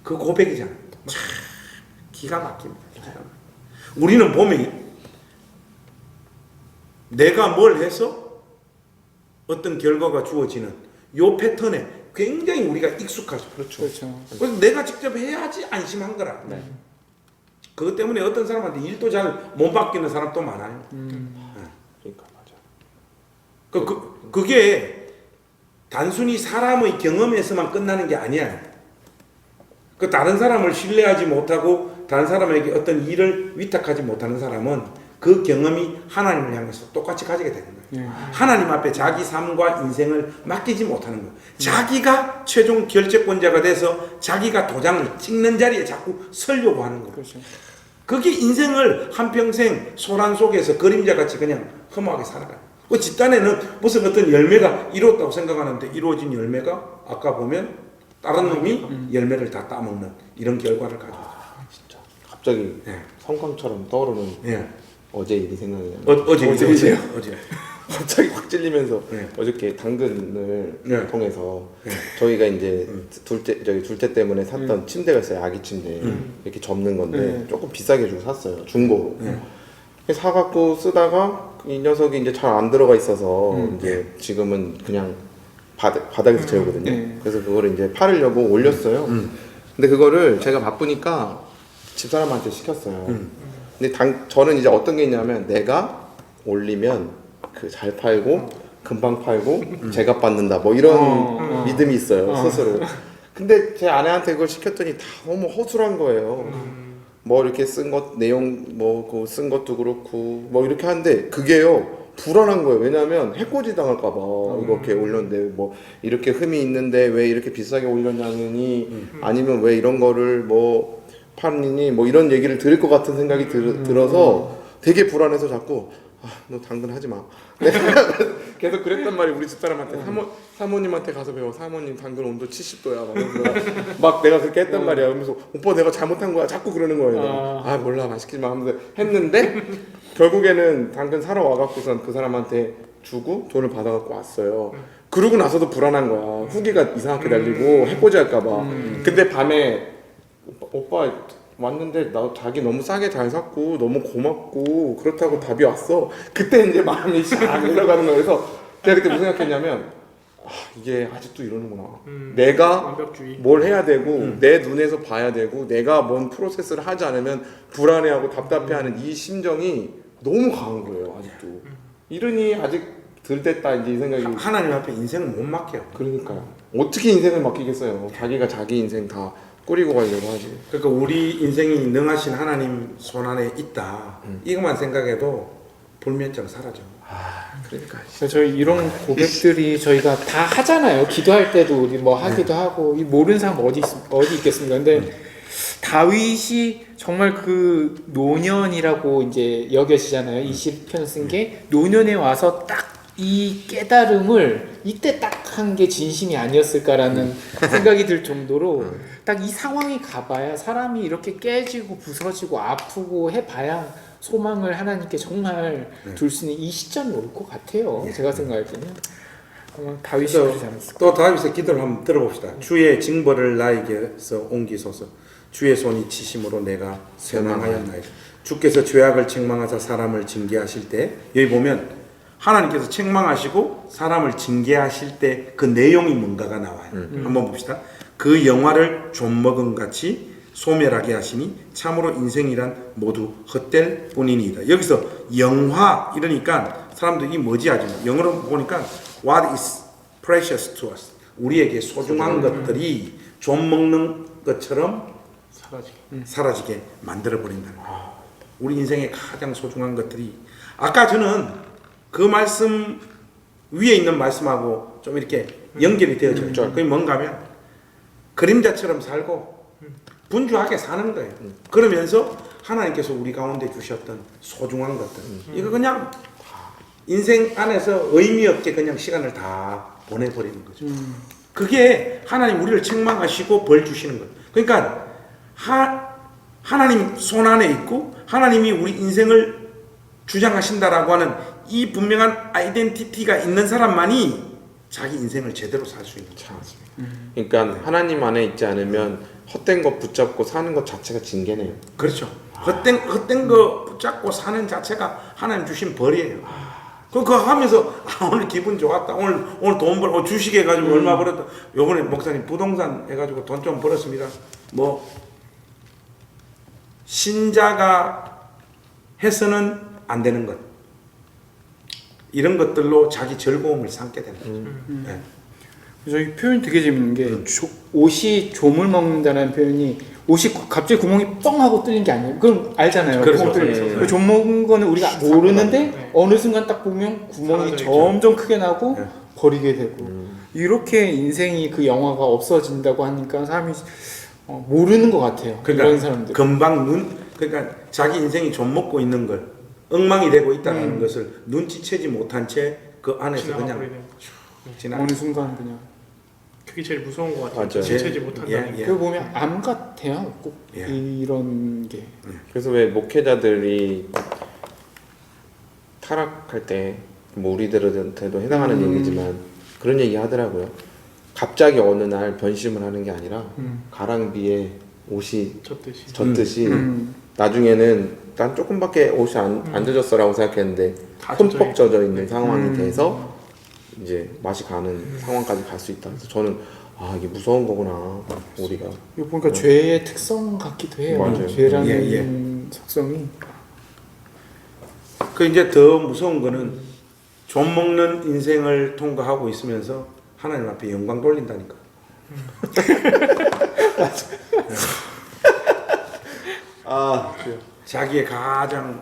그 고백이잖아요. 참 기가 막힙니다. 우리는 보면 내가 뭘 해서 어떤 결과가 주어지는 요 패턴에 굉장히 우리가 익숙하죠. 그렇죠. 그래서 내가 직접 해야지 안심한 거라. 그것 때문에 어떤 사람한테 일도 잘 못 바뀌는 사람도 많아요. 그러니까 맞아. 그게 단순히 사람의 경험에서만 끝나는 게 아니야. 그 다른 사람을 신뢰하지 못하고 다른 사람에게 어떤 일을 위탁하지 못하는 사람은 그 경험이 하나님을 향해서 똑같이 가지게 되는 거예요. 하나님 앞에 자기 삶과 인생을 맡기지 못하는 거예요. 자기가 최종 결재권자가 돼서 자기가 도장을 찍는 자리에 자꾸 서려고 하는 거예요. 그렇죠. 그게 인생을 한평생 소란 속에서 그림자같이 그냥 허무하게 살아가요. 그 뒷단에는 무슨 어떤 열매가 이루었다고 생각하는데 이루어진 열매가 아까 보면 다른 놈이 열매를 다 따먹는 이런 결과를 가져요. 진짜 갑자기 성광처럼 떠오르는 어제 일이 생각이 나요. 어제 갑자기 확 찔리면서 어저께 당근을 통해서 저희가 이제 둘째 때문에 샀던 침대가 있어요. 아기 침대 이렇게 접는 건데 조금 비싸게 주고 샀어요. 중고로. 사갖고 쓰다가 이 녀석이 이제 잘 안 들어가 있어서 이제 지금은 그냥 바닥에서 재우거든요. 네. 그래서 그거를 이제 팔으려고 올렸어요. 근데 그거를 제가 바쁘니까 집사람한테 시켰어요. 근데 저는 이제 어떤 게 있냐면 내가 올리면 그 잘 팔고 금방 팔고 제가 받는다 뭐 이런 믿음이 있어요 스스로. 근데 제 아내한테 그걸 시켰더니 다 너무 허술한 거예요. 뭐 이렇게 쓴 것 내용 뭐 그 쓴 것도 그렇고 뭐 이렇게 하는데 그게요 불안한 거예요. 왜냐하면 해코지 당할까봐 이렇게 올렸는데 뭐 이렇게 흠이 있는데 왜 이렇게 비싸게 올렸냐니 아니면 왜 이런 거를 뭐 팔니 뭐 이런 얘기를 들을 것 같은 생각이 들어서 되게 불안해서 자꾸 너 당근 하지 마. 계속 그랬단 말이에요. 우리 집사람한테 사모님한테 가서 배워. 사모님 당근 온도 70도야. 막 내가 그렇게 했단 말이야. 그러면서 오빠 내가 잘못한 거야. 자꾸 그러는 거예요. 몰라 맛있게 마 하면서 했는데 결국에는 당근 사러 와갖고선 그 사람한테 주고 돈을 받아갖고 왔어요. 그러고 나서도 불안한 거야. 후기가 이상하게 날리고 해코지 할까봐. 근데 밤에 오빠 왔는데 나 자기 너무 싸게 잘 샀고 너무 고맙고 그렇다고 답이 왔어. 그때 이제 마음이 샥 올라가는 거예요. 그래서 제가 그때 무슨 생각했냐면 이게 아직도 이러는구나. 내가 완벽주의. 뭘 해야 되고 내 눈에서 봐야 되고 내가 뭔 프로세스를 하지 않으면 불안해하고 답답해하는 이 심정이 너무 강한 거예요. 아직도 이러니 아직 덜 됐다 이제 이 생각이. 하나님 앞에 인생을 못 맡겨요. 그러니까요. 어떻게 인생을 맡기겠어요. 자기가 자기 인생 다 꾸리고 가려고 하지. 그러니까 우리 인생이 능하신 하나님 손 안에 있다. 이것만 생각해도 불면증 사라져. 그러니까. 그래서 저희 이런 고백들이 저희가 다 하잖아요. 기도할 때도 우리 뭐 하기도 하고 이 모르는 사람 어디 있겠습니까? 근데 다윗이 정말 그 노년이라고 이제 여겨지잖아요. 이 시편을 쓴 게 노년에 와서 딱 이 깨달음을 이때 딱 한 게 진심이 아니었을까라는 생각이 들 정도로 딱 이 상황이 가봐야 사람이 이렇게 깨지고 부서지고 아프고 해봐야 소망을 하나님께 정말 둘 수 있는 이 시점이 올 것 같아요. 제가 생각할 때는 아마 다윗이 그러지 않았을까. 또 다윗의 기도를 한번 들어봅시다. 주의 징벌을 나에게서 옮기소서. 주의 손이 치심으로 내가 쇠망하였나이다. 주께서 죄악을 책망하사 사람을 징계하실 때 여기 보면 하나님께서 책망하시고 사람을 징계하실 때 그 내용이 뭔가가 나와요. 한번 봅시다. 그 영화를 좀먹은 같이 소멸하게 하시니 참으로 인생이란 모두 헛될 뿐이니이다. 여기서 영화 이러니까 사람들이 뭐지 하죠. 영어로 보니까 What is precious to us? 우리에게 소중한 것들이 좀 먹는 것처럼 사라지게 만들어 버린다는 거예요. 우리 인생의 가장 소중한 것들이 아까 저는 그 말씀 위에 있는 말씀하고 좀 이렇게 연결이 되어져요. 그게 뭔가 하면 그림자처럼 살고 분주하게 사는 거예요. 그러면서 하나님께서 우리 가운데 주셨던 소중한 것들 이거 그냥 인생 안에서 의미 없게 그냥 시간을 다 보내버리는 거죠. 그게 하나님 우리를 책망하시고 벌 주시는 거예요. 그러니까 하나님 손 안에 있고 하나님이 우리 인생을 주장하신다라고 하는 이 분명한 아이덴티티가 있는 사람만이 자기 인생을 제대로 살 수 있는 거죠. 그러니까 하나님 안에 있지 않으면 헛된 것 붙잡고 사는 것 자체가 징계네요. 그렇죠. 헛된 거 붙잡고 사는 자체가 하나님 주신 벌이에요. 그거 하면서 오늘 기분 좋았다. 오늘 돈 벌, 주식 해가지고 얼마 벌었다. 요번에 목사님 부동산 해가지고 돈 좀 벌었습니다. 뭐 신자가 해서는 안 되는 것. 이런 것들로 자기 즐거움을 삼게 되는 거죠. 네. 저기 표현 되게 재밌는 게 옷이 조물 먹는다는 표현이 옷이 갑자기 구멍이 뻥 하고 뚫린 게 아니에요. 그럼 알잖아요. 그렇죠. 구멍 뚫린 네. 거. 좀 먹은 거는 우리가 모르는데 네. 어느 순간 딱 보면 구멍이 점점 크게 나고 네. 버리게 되고 이렇게 인생이 그 영화가 없어진다고 하니까 사람이 모르는 것 같아요. 이런 그러니까 사람들. 금방 그러니까 자기 인생이 좀 먹고 있는 걸 엉망이 되고 있다는 것을 눈치채지 못한 채 그 안에서 그냥 지나. 어느 순간 그냥. 그게 제일 무서운 것 같아요. 맞아요. 지체지 못한다는 게. 그거 보면 암 같아요. 꼭 이런 게. 그래서 왜 목회자들이 타락할 때 뭐 우리들한테도 해당하는 얘기지만 그런 얘기 하더라고요. 갑자기 어느 날 변심을 하는 게 아니라 가랑비에 옷이 젖듯이. 젖듯이 나중에는 난 조금밖에 옷이 안 젖었어라고 생각했는데 다 흠뻑 젖어 있는 상황이 돼서 이제 맛이 가는 상황까지 갈 수 있다. 그래서 저는 이게 무서운 거구나 우리가. 이거 보니까 죄의 특성 같기도 해요. 맞아요. 죄라는 예, 속성이. 그 이제 더 무서운 거는 좀 먹는 인생을 통과하고 있으면서 하나님 앞에 영광 돌린다니까. 자기의 가장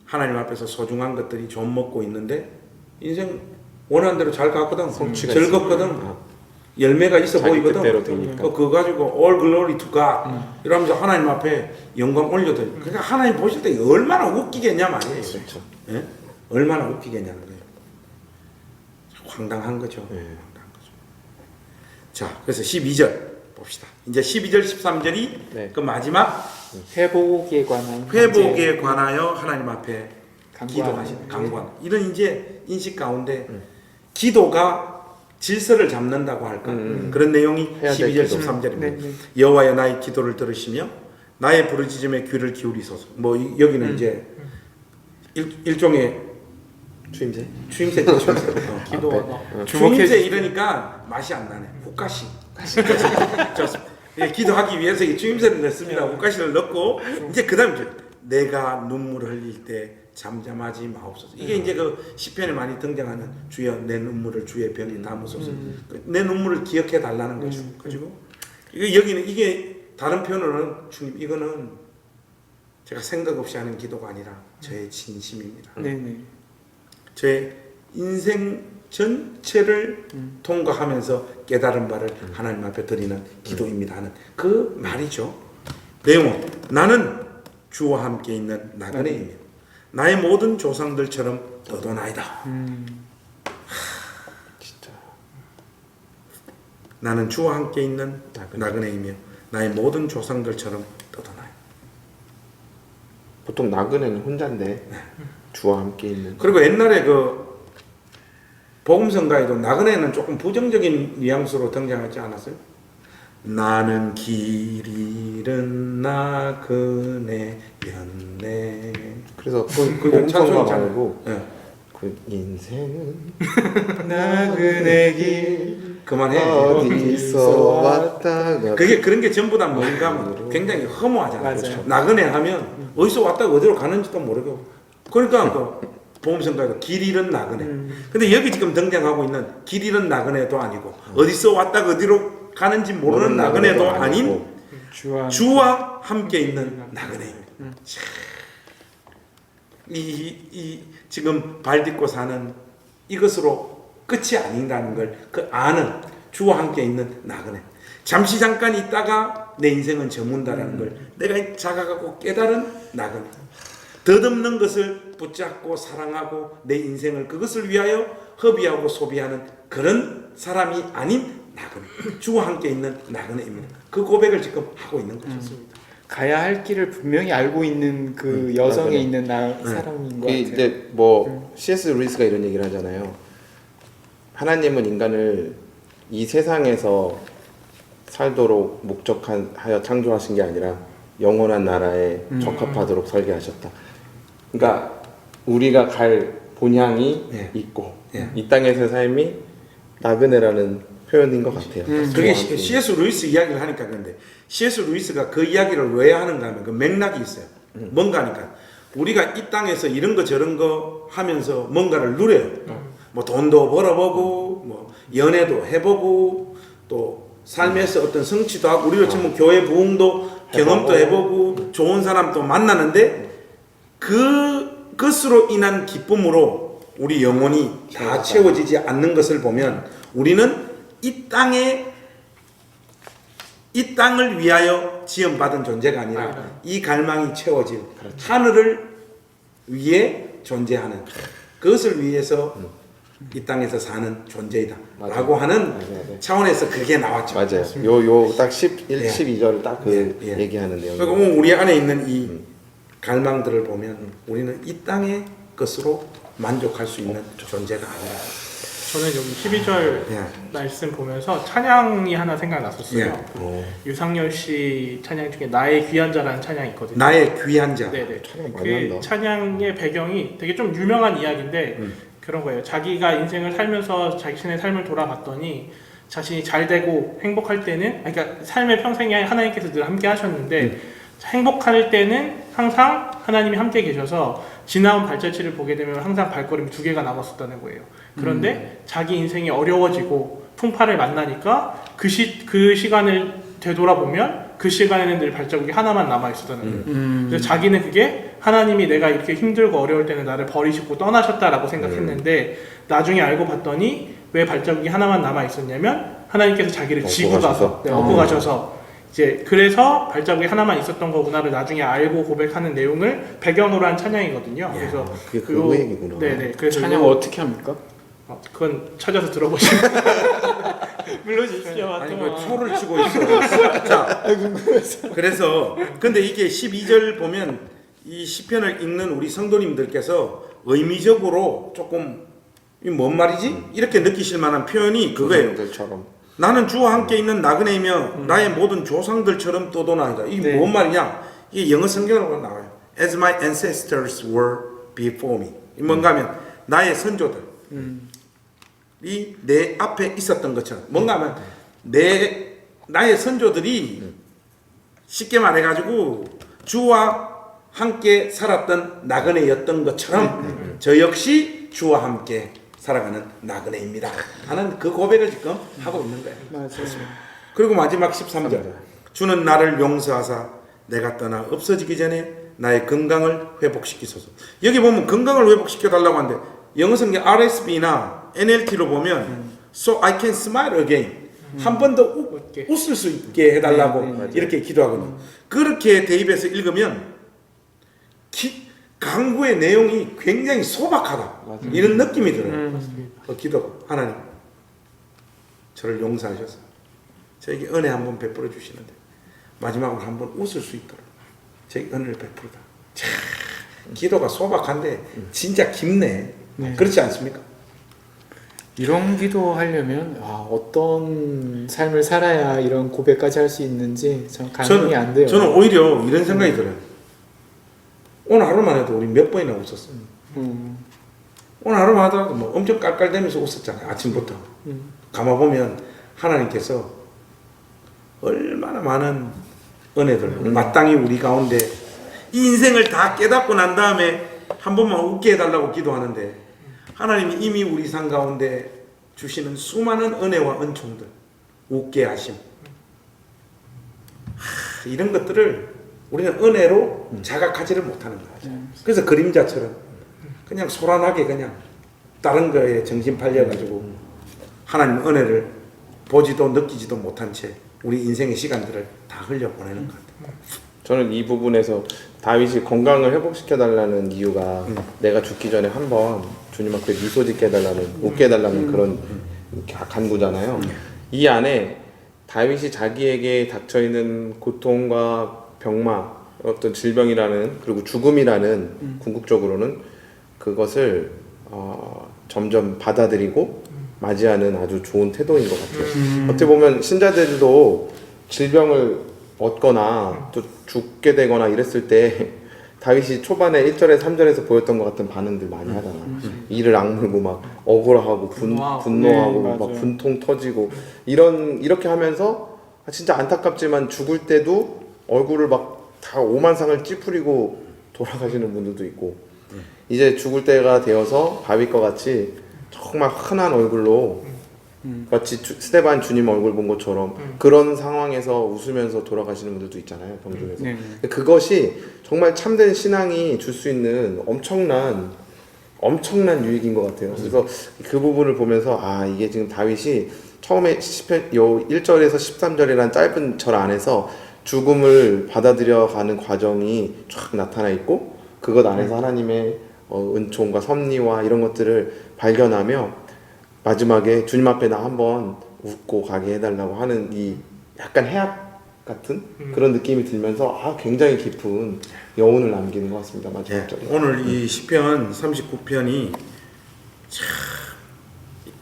하나님 앞에서 소중한 것들이 좀 먹고 있는데 인생 원하는 대로 잘 갔거든. 성취가 즐겁거든. 열매가 있어 자기 보이거든. 뜻대로 되니까. 그거 가지고 all glory to God 이러면서 하나님 앞에 영광 올려드려. 그러니까 하나님 보실 때 얼마나 웃기겠냐 말이에요. 그렇죠. 예? 얼마나 웃기겠냐는 거예요. 황당한 거죠. 네. 황당한 거죠. 자, 그래서 12절 봅시다. 이제 12절, 13절이 네. 그 마지막 회복에 관한 회복에 관하여 하나님 앞에 강구하는 기도하시는 강구하는 이런 이제 인식 가운데 기도가 질서를 잡는다고 할까 그런 내용이 해야 될 12절 기도. 13절입니다. 네, 네. 여호와여 나의 기도를 들으시며 나의 부르짖음에 귀를 기울이소서. 뭐 여기는 이제 일종의 추임새? 추임새죠. 추임새. 기도하다. 추임새 이러니까 맛이 안 나네. 후가시. 좋습니다. 예, 기도하기 위해서 이 추임새를 넣습니다. 후가시를 넣고 이제 그다음 내가 눈물을 흘릴 때 잠잠하지 마옵소서. 이게 이제 그 시편에 많이 등장하는 주여 내 눈물을 주의 병에 담으소서. 내 눈물을 기억해 달라는 거죠. 가지고 여기는 이게 다른 표현으로는 주님 이거는 제가 생각 없이 하는 기도가 아니라 저의 진심입니다. 네네. 제 인생 전체를 통과하면서 깨달은 바를 하나님 앞에 드리는 기도입니다 하는 그 말이죠. 내용은 나는 주와 함께 있는 나그네이며 나의 모든 조상들처럼 떠도나이다. 진짜. 나는 주와 함께 있는 나그네이며 나의 모든 조상들처럼 떠도나이다. 보통 나그네는 혼자인데 주와 함께 있는. 그리고 옛날에 그 복음성가에도 나그네는 조금 부정적인 뉘앙스로 등장하지 않았어요? 나는 길 잃은 나그네였네. 그래서 그거 복음성가 찬송이잖아요. 말고 예. 그 인생은 나그네 길 그만해. 어디서 왔다가 그게 그런 게 전부 다 뭔가 하면 굉장히 허무하잖아요. 맞아요. 나그네 하면 어디서 왔다가 어디로 가는지도 모르고. 그러니까 그 보험성가에도 길 잃은 나그네. 근데 여기 지금 등장하고 있는 길 잃은 나그네도 아니고 어디서 왔다가 어디로 가는지 모르는 나그네도 아닌 주와 함께 있는 나그네입니다. 이 지금 발 딛고 사는 이것으로 끝이 아닌다는 걸 그 아는 주와 함께 있는 나그네. 잠시 잠깐 있다가 내 인생은 저문다라는 걸 내가 자각하고 깨달은 나그네. 덧없는 것을 붙잡고 사랑하고 내 인생을 그것을 위하여 허비하고 소비하는 그런 사람이 아닌 나그네. 주와 함께 있는 나그네입니다. 그 고백을 지금 하고 있는 거죠. 가야 할 길을 분명히 알고 있는 그 여정에 나그네. 있는 사람인 것 같아요. 이제 뭐 C.S. 루이스가 이런 얘기를 하잖아요. 하나님은 인간을 이 세상에서 살도록 목적하여 창조하신 게 아니라 영원한 나라에 적합하도록 설계하셨다. 그러니까 우리가 갈 본향이 예. 있고 예. 이 땅에서의 삶이 나그네라는 표현인 것 같아요. 그게 C.S. 루이스 이야기를 하니까 그런데 C.S. 루이스가 그 이야기를 왜 하는가 하면 그 맥락이 있어요. 뭔가 하니까 우리가 이 땅에서 이런 거 저런 거 하면서 뭔가를 누려요. 뭐 돈도 벌어보고 뭐 연애도 해보고 또 삶에서 어떤 성취도 하고 우리로 치면 교회 부흥도 경험도 해보고 좋은 사람도 만나는데 그것으로 인한 기쁨으로 우리 영혼이 다 채워지지 않는 것을 보면 우리는 이 땅을 위하여 지음받은 존재가 아니라 이 갈망이 채워질 하늘을 위해 존재하는 그것을 위해서 이 땅에서 사는 존재이다 라고 하는 차원에서 그게 나왔죠. 맞아요. 요 딱 11, 예. 12절 딱 그 예. 얘기하는 내용. 그러니까 우리 안에 있는 이 갈망들을 보면 우리는 이 땅의 것으로 만족할 수 있는 존재가 아니라 저는 여기 12절 예. 말씀 보면서 찬양이 하나 생각났었어요. 예. 유상열 씨 찬양 중에 나의 귀한 자라는 찬양이 있거든요. 나의 귀한 자. 네네. 찬양 많이 그 한다. 찬양의 배경이 되게 좀 유명한 이야기인데 그런 거예요. 자기가 인생을 살면서 자신의 삶을 돌아봤더니 자신이 잘 되고 행복할 때는, 그러니까 삶의 평생에 하나님께서 늘 함께 하셨는데 행복할 때는 항상 하나님이 함께 계셔서 지나온 발자취를 보게 되면 항상 발걸음이 2개가 남았었다는 거예요. 그런데 자기 인생이 어려워지고 풍파를 만나니까 그 시간을 되돌아보면 그 시간에는 늘 발자국이 하나만 남아 있었다는 거예요. 그래서 자기는 그게 하나님이 내가 이렇게 힘들고 어려울 때는 나를 버리시고 떠나셨다라고 생각했는데 나중에 알고 봤더니 왜 발자국이 하나만 남아 있었냐면 하나님께서 자기를 지고 가서 얻고 가셔서 이제 그래서 발자국이 하나만 있었던 거구나를 나중에 알고 고백하는 내용을 배경으로 한 찬양이거든요. 그래서 그게 그 얘기구나. 네네. 그래서 찬양 어떻게 합니까? 그건 찾아서 들어보시면 물러주십시오. 아니 왜 초를 치고 있어? 자, 그래서 근데 이게 12절 보면 이 시편을 읽는 우리 성도님들께서 의미적으로 조금 이 뭔 말이지? 이렇게 느끼실 만한 표현이 그거예요. 들처럼. 나는 주와 함께 있는 나그네이며 나의 모든 조상들처럼 떠도나이다. 이게 뭔 말이냐? 이게 영어 성경으로 나와요. As my ancestors were before me. 이 뭔가 하면 나의 선조들. 이 내 앞에 있었던 것처럼 뭔가 하면 나의 선조들이 쉽게 말해가지고 주와 함께 살았던 나그네였던 것처럼 저 역시 주와 함께 살아가는 나그네입니다 하는 그 고백을 지금 하고 있는 거예요. 맞아요. 그리고 마지막 13절 주는 나를 용서하사 내가 떠나 없어지기 전에 나의 건강을 회복시키소서. 여기 보면 건강을 회복시켜 달라고 하는데 영어 성경 RSV나 NLT로 보면 So I can smile again. 한 번 더 웃을 수 있게 해달라고 이렇게 기도하거든요. 그렇게 대입해서 읽으면 강구의 내용이 굉장히 소박하다. 이런 느낌이 들어요. 그 기도가 하나님 저를 용서하셔서 저에게 은혜 한번 베풀어 주시는데 마지막으로 한번 웃을 수 있도록 저에게 은혜를 베풀다. 참 기도가 소박한데 진짜 깊네. 그렇지 않습니까? 이런 기도하려면 어떤 삶을 살아야 이런 고백까지 할 수 있는지 전 가능이 안 돼요. 저는 오히려 이런 생각이 들어요. 오늘 하루만 해도 우리 몇 번이나 웃었어요. 오늘 하루만 하더라도 뭐 엄청 깔깔대면서 웃었잖아요. 아침부터. 감아보면 하나님께서 얼마나 많은 은혜들 마땅히 우리 가운데 이 인생을 다 깨닫고 난 다음에 한 번만 웃게 해달라고 기도하는데 하나님이 이미 우리 삶 가운데 주시는 수많은 은혜와 은총들 웃게 하심 이런 것들을 우리는 은혜로 자각하지를 못하는 거죠. 그래서 그림자처럼 그냥 소란하게 그냥 다른 거에 정신 팔려가지고 하나님 은혜를 보지도 느끼지도 못한 채 우리 인생의 시간들을 다 흘려보내는 것 같아요. 저는 이 부분에서 다윗이 건강을 회복시켜 달라는 이유가 내가 죽기 전에 한번 주님 앞에 미소 짓게 해달라는 웃게 해달라는 그런 간구잖아요. 이 안에 다윗이 자기에게 닥쳐있는 고통과 병마, 어떤 질병이라는 그리고 죽음이라는 궁극적으로는 그것을 점점 받아들이고 맞이하는 아주 좋은 태도인 것 같아요. 어떻게 보면 신자들도 질병을 얻거나 또 죽게 되거나 이랬을 때 다윗이 초반에 1절에 3절에서 보였던 것 같은 반응들 많이 하잖아. 이를 악물고 막 억울하고 분노하고 막 분통 터지고 이렇게 하면서 진짜 안타깝지만 죽을 때도 얼굴을 막 다 오만상을 찌푸리고 돌아가시는 분들도 있고 이제 죽을 때가 되어서 다윗과 같이 정말 흔한 얼굴로 마치 스데반 주님 얼굴 본 것처럼 그런 상황에서 웃으면서 돌아가시는 분들도 있잖아요, 병중에서. 그것이 정말 참된 신앙이 줄 수 있는 엄청난 유익인 것 같아요. 그래서 그 부분을 보면서 이게 지금 다윗이 처음에 시편 요 1절에서 13절이라는 짧은 절 안에서 죽음을 받아들여가는 과정이 쫙 나타나 있고 그것 안에서 하나님의 은총과 섭리와 이런 것들을 발견하며 마지막에 주님 앞에 나 한번 웃고 가게 해달라고 하는 이 약간 해악 같은 그런 느낌이 들면서 굉장히 깊은 여운을 남기는 것 같습니다. 마지막 절에. 오늘 이 시편 39편이 참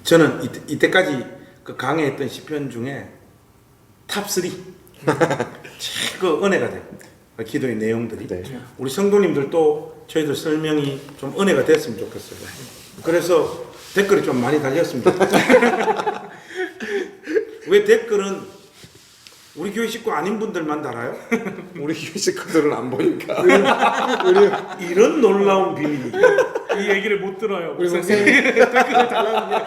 저는 이때까지 그 강해했던 시편 중에 탑3 최고 은혜가 돼요. 기도의 내용들이. 네. 우리 성도님들도 저희들 설명이 좀 은혜가 됐으면 좋겠어요. 그래서 댓글이 좀 많이 달렸습니다. 왜 댓글은 우리 교회 식구 아닌 분들만 달아요? 우리 교회 식구들은 안 보니까. 이런 놀라운 비밀이. 이 얘기를 못 들어요. 우리 목사님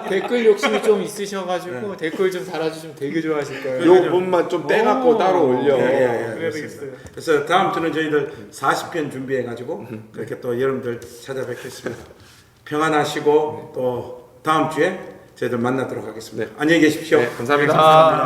댓글 욕심이 좀 있으셔가지고 댓글 좀 달아주시면 되게 좋아하실 거예요. 요 부분만 좀 떼갖고 오. 따로 올려. 예, 그래야 되겠어요. 그래서 다음 주는 저희들 40편 준비해가지고 그렇게 또 여러분들 찾아뵙겠습니다. 평안하시고 또 다음 주에 저희들 만나도록 하겠습니다. 안녕히 계십시오. 네, 감사합니다.